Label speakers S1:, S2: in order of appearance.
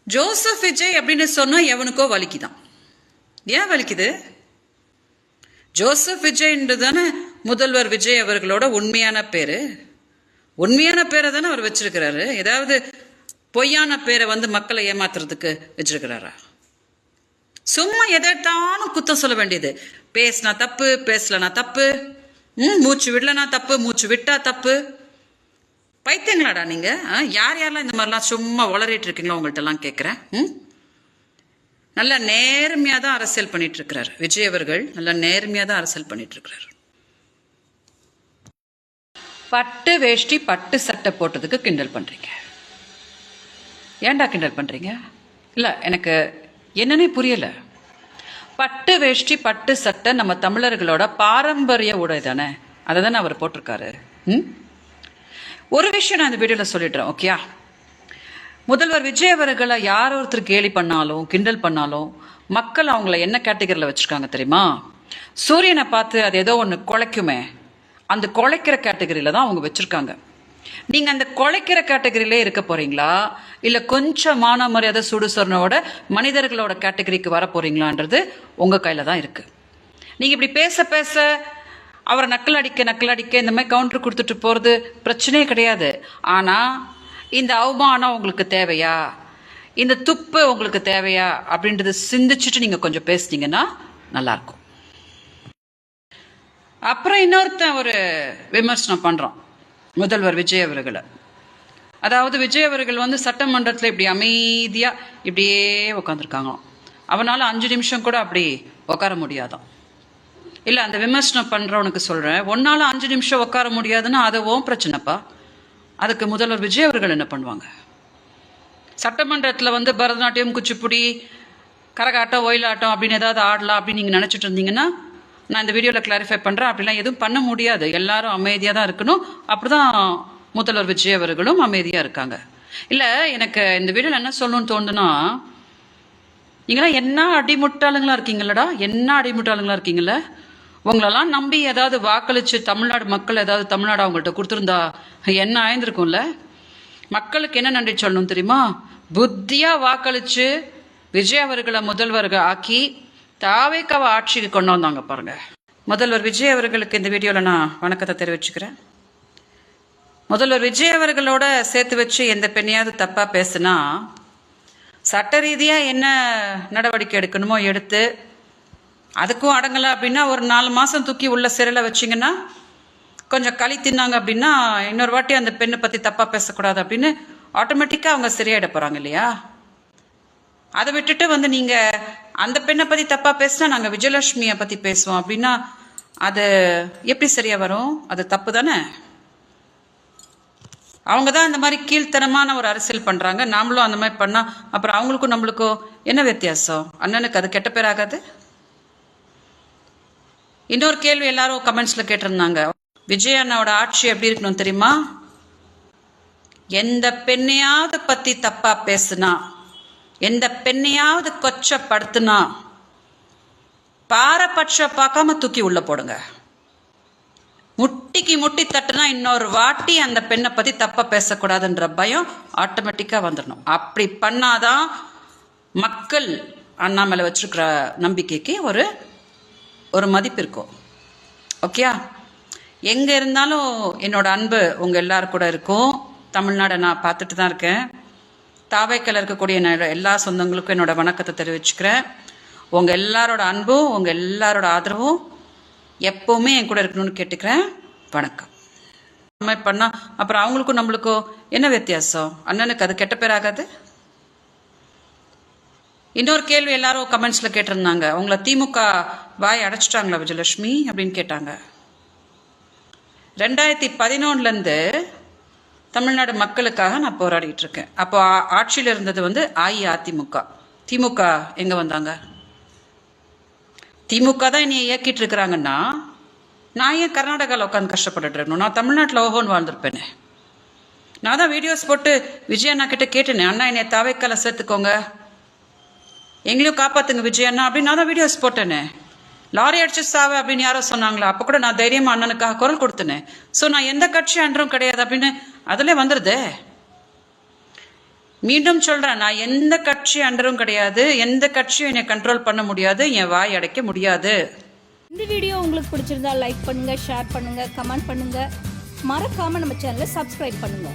S1: Joseph Vijay அப்படின்னு சொன்னா எவனுக்கோ வலிக்குதான். ஏன் வலிக்குது? ஜோசப் விஜய்ன்றது தானே முதல்வர் விஜய் அவர்களோட உண்மையான பேரு. உண்மையான பேரை தானே அவர் வச்சிருக்கிறாரு. ஏதாவது பொய்யான பேரை மக்களை ஏமாத்துறதுக்கு வச்சிருக்கிறாரா? சும்மா எதாட்டாலும் குத்தம் சொல்ல வேண்டியது. பேசினா தப்பு, பேசலனா தப்பு, மூச்சு விடலனா தப்பு, மூச்சு விட்டா தப்பு. பைத்தியங்களாடா நீங்க? யார் யாரெல்லாம் இந்த மாதிரிலாம் சும்மா வளரிட்டு இருக்கீங்களோ உங்கள்ட்ட எல்லாம் கேட்குறேன். நல்லா நேர்மையாக தான் அரசியல் பண்ணிட்டு இருக்கிறார் விஜய் அவர்கள். நல்லா நேர்மையாக தான் அரசியல் பண்ணிட்டு இருக்கிறார். பட்டு வேஷ்டி பட்டு சட்டை போட்டதுக்கு கிண்டல் பண்றீங்க. ஏன்டா கிண்டல் பண்றீங்க? இல்ல எனக்கு என்னன்னே புரியல. பட்டு வேஷ்டி பட்டு சட்டை நம்ம தமிழர்களோட பாரம்பரிய உடை தானே, அதை தானே அவர் போட்டிருக்காரு. ஒரு விஷயம் நான் இந்த வீடியோல சொல்லிடுறேன், ஓகேயா? முதல்வர் விஜய் அவர்களை யார் ஒருத்தர் கேலி பண்ணாலும் கிண்டல் பண்ணாலும் மக்கள் அவங்கள என்ன கேட்டகரியில் வச்சிருக்காங்க தெரியுமா? சூரியனை பார்த்து அது ஏதோ ஒன்று குலைக்குமே, அந்த குலைக்கிற கேட்டகரியில தான் அவங்க வச்சிருக்காங்க. நீங்க அந்த குலைக்கிற கேட்டகரியிலே இருக்க போறீங்களா, இல்ல கொஞ்சம் மான மரியாதை சுடுசொர்ணோட மனிதர்களோட கேட்டகரிக்கு வர போறீங்களான்றது உங்க கையில தான் இருக்கு. நீங்க இப்படி பேச பேச அவரை நக்கல் அடிக்க இந்த மாதிரி கவுண்டர் கொடுத்துட்டு போறது பிரச்சனையே கிடையாது. ஆனா இந்த அவமானம் உங்களுக்கு தேவையா, இந்த துப்பு உங்களுக்கு தேவையா அப்படின்றது சிந்திச்சுட்டு நீங்க கொஞ்சம் பேசுனீங்கன்னா நல்லா இருக்கும். அப்புறம் இன்னொருத்தன் ஒரு விமர்சனம் பண்றான் முதல்வர் விஜய் அவர்களை. அதாவது விஜய் அவர்கள் சட்டமன்றத்தில் இப்படி அமைதியா இப்படியே உட்காந்துருக்காங்களாம். அவனால 5 நிமிஷம் கூட அப்படி உட்கார முடியாதான். இல்ல அந்த விமர்சனம் பண்றவனுக்கு சொல்றேன், ஒன்னால 5 நிமிஷம் உட்கார முடியாதுன்னா அது ஓம் பிரச்சனைப்பா. அதுக்கு முதல்வர் விஜய் அவர்கள் என்ன பண்ணுவாங்க? சட்டமன்றத்தில் பரதநாட்டியம், குச்சிப்புடி, கரகாட்டம், ஒயிலாட்டம் அப்படின்னு ஏதாவது ஆடலாம் அப்படின்னு நீங்கள் நினச்சிட்டு இருந்தீங்கன்னா நான் இந்த வீடியோவில் கிளாரிஃபை பண்ணுறேன். அப்படிலாம் எதுவும் பண்ண முடியாது. எல்லாரும் அமைதியாக தான் இருக்கணும். அப்படிதான் முதல்வர் விஜய் அவர்களும் அமைதியாக இருக்காங்க. இல்லை, எனக்கு இந்த வீடியோவில் என்ன சொல்லணும்னு தோணுதுன்னா, நீங்களாம் என்ன அடிமுட்டாளுங்களா இருக்கீங்களடா, என்ன அடிமுட்டாளுங்களா இருக்கீங்கள. உங்களெல்லாம் நம்பி ஏதாவது வாக்களிச்சு தமிழ்நாடு மக்கள் ஏதாவது தமிழ்நாடு அவங்கள்ட்ட கொடுத்துருந்தா என்ன ஆயிருந்திருக்கும்ல. மக்களுக்கு என்ன நன்றி சொல்லணும் தெரியுமா? புத்தியா வாக்களிச்சு விஜய் அவர்களை முதல்வர்கள் ஆக்கி தாவேக்காவை ஆட்சிக்கு கொண்டு வந்தாங்க பாருங்க. முதல்வர் விஜய் அவர்களுக்கு இந்த வீடியோவில் நான் வணக்கத்தை தெரிவிச்சுக்கிறேன். முதல்வர் விஜய் அவர்களோட சேர்த்து வச்சு எந்த பெண்ணையாவது தப்பா பேசுனா சட்ட ரீதியா என்ன நடவடிக்கை எடுக்கணுமோ எடுத்து, அதுக்கும் அடங்கலை அப்படின்னா ஒரு 4 மாசம் தூக்கி உள்ள சிறையில் வச்சிங்கன்னா, கொஞ்சம் களி தின்னாங்க அப்படின்னா இன்னொரு வாட்டி அந்த பெண்ணை பற்றி தப்பாக பேசக்கூடாது அப்படின்னு ஆட்டோமேட்டிக்காக அவங்க சரியாயிட போகிறாங்க இல்லையா? அதை விட்டுட்டு நீங்கள் அந்த பெண்ணை பற்றி தப்பாக பேசினா நாங்கள் விஜயலட்சுமியை பற்றி பேசுவோம் அப்படின்னா அது எப்படி சரியாக வரும்? அது தப்பு தானே. அவங்க தான் இந்த மாதிரி கீழ்த்தனமான ஒரு அரசியல் பண்ணுறாங்க. நாமளும் அந்த மாதிரி பண்ணால் அப்புறம் அவங்களுக்கும் நம்மளுக்கும் என்ன வித்தியாசம்? அண்ணனுக்கு அது கெட்ட பேர் ஆகாது? இன்னொரு கேள்வி எல்லாரும் கமெண்ட்ஸ்ல கேட்டிருந்தாங்க, விஜய் அண்ணாவோட ஆட்சி எப்படி இருக்கணும் தெரியுமா? எந்த பெண்ணையாவது பத்தி தப்பா பேசுனா, எந்த பெண்ணையாவது கொச்சப்படுத்தினா பாரபட்ச பார்க்காம தூக்கி உள்ள போடுங்க. முட்டிக்கு முட்டி தட்டுனா இன்னொரு வாட்டி அந்த பெண்ணை பத்தி தப்பா பேசக்கூடாதுன்ற பயம் ஆட்டோமேட்டிக்கா வந்துடணும். அப்படி பண்ணாதான் மக்கள் அண்ணா மேல வச்சிருக்கிற நம்பிக்கைக்கு ஒரு மதிப்பு இருக்கும். ஓகே, எங்க இருந்தாலும் என்னோட அன்பு உங்க எல்லாரும் கூட இருக்கும். தமிழ்நாடை நான் பார்த்துட்டு தான் இருக்கேன். தாவைக்கல இருக்கக்கூடிய எல்லா சொந்தங்களுக்கும் என்னோட வணக்கத்தை தெரிவிச்சுக்கிறேன். உங்க எல்லாரோட அன்பும் உங்க எல்லாரோட ஆதரவும் எப்பவுமே என் கூட இருக்கணும்னு கேட்டுக்கிறேன். வணக்கம். பண்ணா அப்புறம் அவங்களுக்கும் நம்மளுக்கும் என்ன வித்தியாசம்? அண்ணனுக்கு அது கெட்ட பேர் ஆகாது? இன்னொரு கேள்வி எல்லாரும் கமெண்ட்ஸ்ல கேட்டிருந்தாங்க, உங்களை திமுக வாய் அடைச்சிட்டாங்களா விஜயலட்சுமி அப்படின்னு கேட்டாங்க. 2011 தமிழ்நாடு மக்களுக்காக நான் போராடிட்டு இருக்கேன். அப்போ ஆட்சியில் இருந்தது அஇஅதிமுக. திமுக எங்க வந்தாங்க? திமுக தான் என்னை இயக்கிட்டு இருக்கிறாங்கன்னா நான் ஏன் கர்நாடகாவில் உட்காந்து கஷ்டப்பட்டு இருக்கணும்? நான் தமிழ்நாட்டில் ஓஹோன்னு வாழ்ந்துருப்பேனே. நான் தான் வீடியோஸ் போட்டு விஜய் அண்ணா கிட்ட கேட்டேனே, அண்ணா என்னை தாவைக்கால சேர்த்துக்கோங்க, எங்களையும் காப்பாத்துங்க விஜய் அண்ணா அப்படின்னு நான் தான் வீடியோஸ் போட்டேனே. லாரி அடிச்சு சாவே அப்படின்னு யாரோ சொன்னாங்களா? அப்போ கூட நான் தைரியமா அண்ணனுக்காக குரல் கொடுத்தேனே. ஸோ நான் எந்த கட்சி அன்றும் கிடையாது அப்படின்னு அதிலே வந்துடுதே. மீண்டும் சொல்றேன், நான் எந்த கட்சி அண்டரும் கிடையாது, எந்த கட்சியும் என்னை கண்ட்ரோல் பண்ண முடியாது, என் வாய் அடைக்க முடியாது.
S2: இந்த வீடியோ உங்களுக்கு பிடிச்சிருந்தா லைக் பண்ணுங்க, ஷேர் பண்ணுங்க, கமெண்ட் பண்ணுங்க. மறக்காம நம்ம சேனலை சப்ஸ்கிரைப் பண்ணுங்க.